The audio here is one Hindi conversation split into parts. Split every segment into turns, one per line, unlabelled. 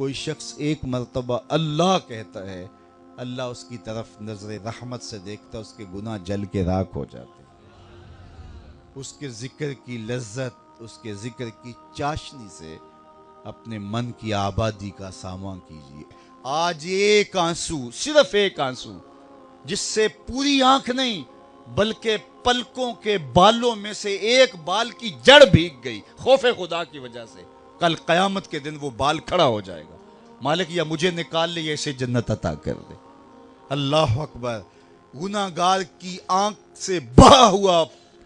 कोई शख्स एक मरतबा अल्लाह कहता है, अल्लाह उसकी तरफ नजर रहमत से देखता, उसके गुनाह जल के राख हो जाते। उसके जिक्र की लज्जत, उसके जिक्र की चाशनी से अपने मन की आबादी का सामान कीजिए। आज एक आंसू, सिर्फ एक आंसू, जिससे पूरी आंख नहीं बल्कि पलकों के बालों में से एक बाल की जड़ भीग गई खौफे खुदा की वजह से, कल कयामत के दिन वो बाल खड़ा हो जाएगा। मालिक या मुझे निकाल ले या इसे जन्नत अता कर दे। अल्लाह अकबर। गुनाहगार की आंख से बहा हुआ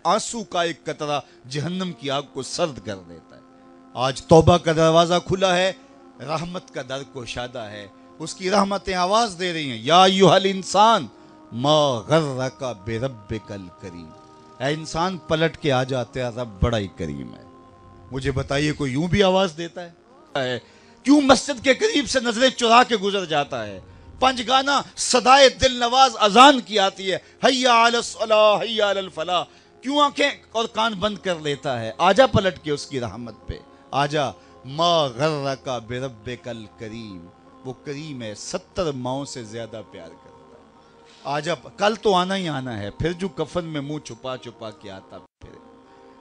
आंसू का एक कतरा जहन्नम की आग को सर्द कर देता है। आज तौबा का दरवाजा खुला है, रहमत का दर कुशादा है, उसकी रहमतें आवाज दे रही हैं, या अय्युहल इंसान मा गर्रका बिरब्बिकल करीम। ऐ इंसान पलट के आ जाते हैं, रब बड़ा ही करीम है। मुझे बताइए कोई यूं भी आवाज देता है? क्यों मस्जिद के करीब से नजरें चुरा के गुजर जाता है? पंजगाना सदाए दिल नवाज अजान की आती है, हय्या अलस सलाह हय्या अलल फलाह, क्यों आंखें और कान बंद कर लेता है? आजा पलट के उसकी रहमत पे, आजा। मा गर्रका बिरब्बिकल करीम, वो करीम है, 70 माओं से ज्यादा प्यार करता है। आजा, कल तो आना ही आना है, फिर जो कफन में मुंह छुपा छुपा के आता फिर।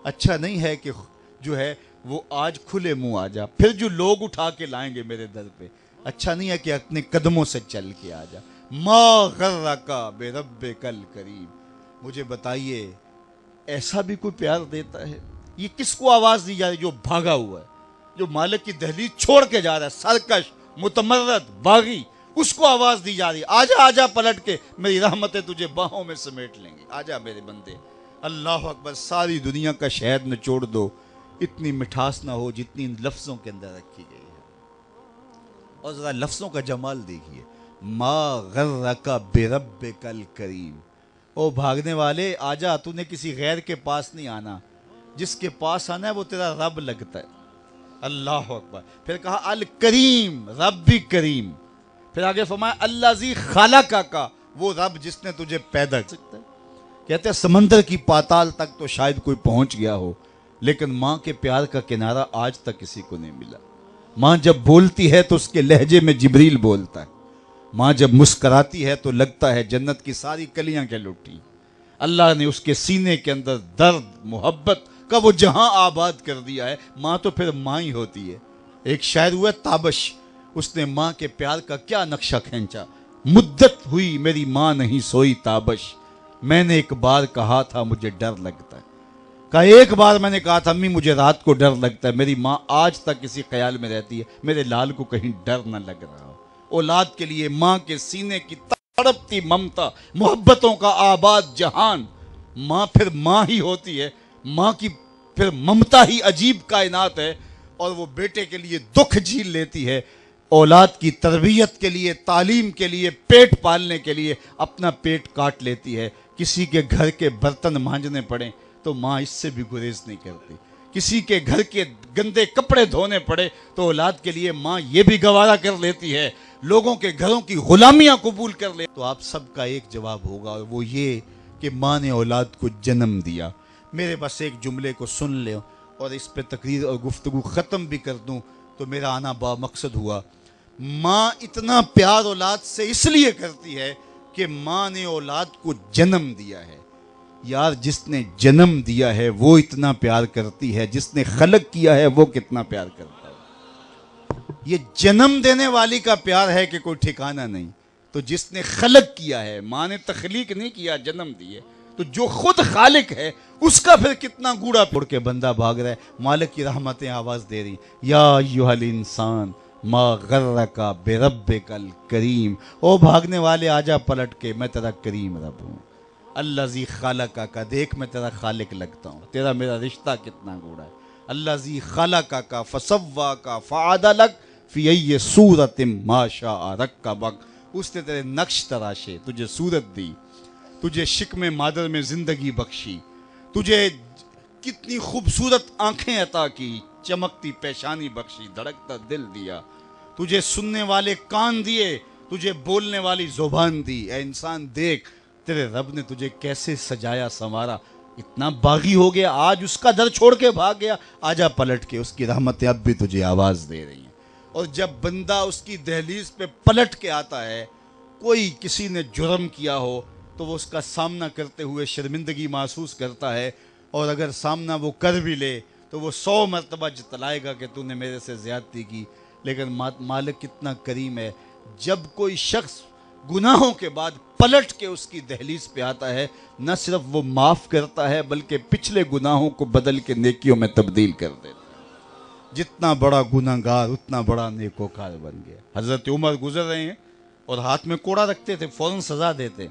अच्छा नहीं है कि जो है वो आज खुले मुंह आ जा, फिर जो लोग उठा के लाएंगे मेरे दर पे। अच्छा नहीं है कि अपने कदमों से चल के आ जा। मा गर्रका बिरब्बिकल करीम। मुझे बताइए ऐसा भी कोई प्यार देता है? ये किसको आवाज दी जा रही? जो भागा हुआ है, जो मालिक की दहलीज छोड़ के जा रहा है, सरकश मुतमर्रद बागी, उसको आवाज दी जा रही है, आजा आजा पलट के, मेरी रहमतें तुझे बाहों में समेट लेंगे, आजा मेरे बंदे। अल्लाह अकबर। सारी दुनिया का शहद निचोड़ दो, इतनी मिठास ना हो जितनी इन लफ्जों के अंदर रखी गई है। और जरा लफ्जों का जमाल देखिए, मा गर्रका बिरब्बिकल करीम। ओ भागने वाले आजा, तूने किसी गैर के पास नहीं आना, जिसके पास आना है वो तेरा रब लगता है। अल्लाह अकबर। फिर कहा अल करीम, रब भी करीम। फिर आगे फरमाया अल्लाजी खालका का, वो रब जिसने तुझे पैदा कर सकता है। कहते हैं समंदर की पाताल तक तो शायद कोई पहुंच गया हो, लेकिन माँ के प्यार का किनारा आज तक किसी को नहीं मिला। माँ जब बोलती है तो उसके लहजे में जिब्रील बोलता है। माँ जब मुस्कराती है तो लगता है जन्नत की सारी कलियां के लुटी। अल्लाह ने उसके सीने के अंदर दर्द मोहब्बत का वो जहां आबाद कर दिया है। माँ तो फिर माँ ही होती है। एक शायर हुआ ताबश, उसने माँ के प्यार का क्या नक्शा खींचा। मुद्दत हुई मेरी माँ नहीं सोई ताबश, मैंने एक बार कहा था मुझे डर लगता है। कहा एक बार मैंने कहा था अम्मी मुझे रात को डर लगता है। मेरी माँ आज तक इसी ख्याल में रहती है मेरे लाल को कहीं डर न लग रहा हो। औलाद के लिए माँ के सीने की तड़पती ममता, मोहब्बतों का आबाद जहान, माँ फिर माँ ही होती है। माँ की फिर ममता ही अजीब कायनात है। और वो बेटे के लिए दुख झील लेती है, औलाद की तरबियत के लिए, तालीम के लिए, पेट पालने के लिए अपना पेट काट लेती है। किसी के घर के बर्तन मांजने पड़े तो माँ इससे भी गुरेज नहीं करती। किसी के घर के गंदे कपड़े धोने पड़े तो औलाद के लिए माँ ये भी गवारा कर लेती है। लोगों के घरों की गुलामियां कबूल कर ले। तो आप सबका एक जवाब होगा और वो ये कि माँ ने औलाद को जन्म दिया। मेरे बस एक जुमले को सुन ले और इस पे तकरीर और गुफ्तगू ख़त्म भी कर दूं तो मेरा आना बामकसद हुआ। माँ इतना प्यार औलाद से इसलिए करती है कि माँ ने औलाद को जन्म दिया है। यार जिसने जन्म दिया है वो इतना प्यार करती है, जिसने खलक किया है वो कितना प्यार करता है। ये जन्म देने वाली का प्यार है कि कोई ठिकाना नहीं। तो जिसने खलक किया है, माँ ने तखलीक नहीं किया, जन्म दिए, तो जो खुद खालिक है उसका फिर कितना गूढ़ा पुड़ के बंदा भाग रहा है। मालिक की रहमतें आवाज दे रही, या अय्युहल इंसान मा गर्रका बिरब्बिकल करीम। ओ भागने वाले आजा पलट के, मैं तेरा करीम रब हूँ। अल्लाजी खालका का, देख मैं तेरा खालिक लगता हूँ, तेरा मेरा रिश्ता कितना गूढ़ा है। अल्लाजी खालका का फसव्वा का फ़अदलक फ़ी अय्यि सूरतिम मा शाअ रक्कबक। उसने तेरे नक्श तराशे, तुझे सूरत दी, तुझे शिकमे मादर में जिंदगी बख्शी, तुझे कितनी खूबसूरत आंखें अता की, चमकती पेशानी बख्शी, धड़कता दिल दिया, तुझे सुनने वाले कान दिए, तुझे बोलने वाली जुबान दी। ऐ इंसान देख तेरे रब ने तुझे कैसे सजाया संवारा। इतना बागी हो गया, आज उसका दर छोड़ के भाग गया, आजा पलट के, उसकी रहमतें अब भी तुझे आवाज दे रही हैं। और जब बंदा उसकी दहलीज पे पलट के आता है, कोई किसी ने जुर्म किया हो तो वो उसका सामना करते हुए शर्मिंदगी महसूस करता है, और अगर सामना वो कर भी ले तो वो 100 मरतबा जतलाएगा कि तूने मेरे से ज़्यादती की। लेकिन मालिक कितना करीम है, जब कोई शख्स गुनाहों के बाद पलट के उसकी दहलीज पे आता है, न सिर्फ वो माफ़ करता है बल्कि पिछले गुनाहों को बदल के नेकियों में तब्दील कर देता है। जितना बड़ा गुनाहगार उतना बड़ा नेकोकार बन गया। हज़रत उमर गुजर रहे हैं और हाथ में कोड़ा रखते थे, फ़ौरन सज़ा देते।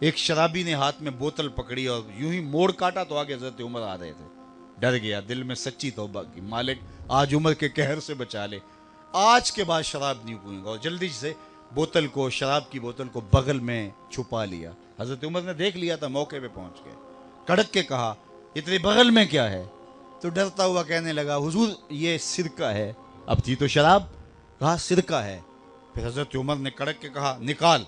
एक शराबी ने हाथ में बोतल पकड़ी और यूं ही मोड़ काटा तो आगे हज़रत उमर आ रहे थे। डर गया, दिल में सच्ची तौबा की, मालिक आज उमर के कहर से बचा ले, आज के बाद शराब नहीं पीऊंगा। और जल्दी से बोतल को, शराब की बोतल को बगल में छुपा लिया। हज़रत उमर ने देख लिया था, मौके पे पहुंच गए, कड़क के कहा, इतने बगल में क्या है? तो डरता हुआ कहने लगा, हुजूर ये सिरका है। अब थी तो शराब, कहा सिरका है। फिर हज़रत उमर ने कड़क के कहा, निकाल।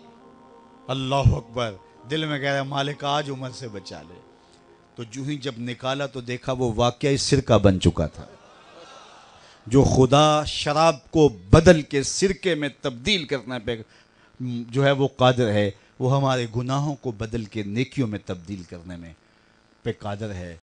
अल्लाह अकबर, दिल में कह रहा है मालिक आज उमर से बचा ले। तो जो ही जब निकाला तो देखा वो वाकई सिरका बन चुका था। जो खुदा शराब को बदल के सिरके में तब्दील करने पे जो है वो कादिर है, वो हमारे गुनाहों को बदल के नेकियों में तब्दील करने में पे कादिर है।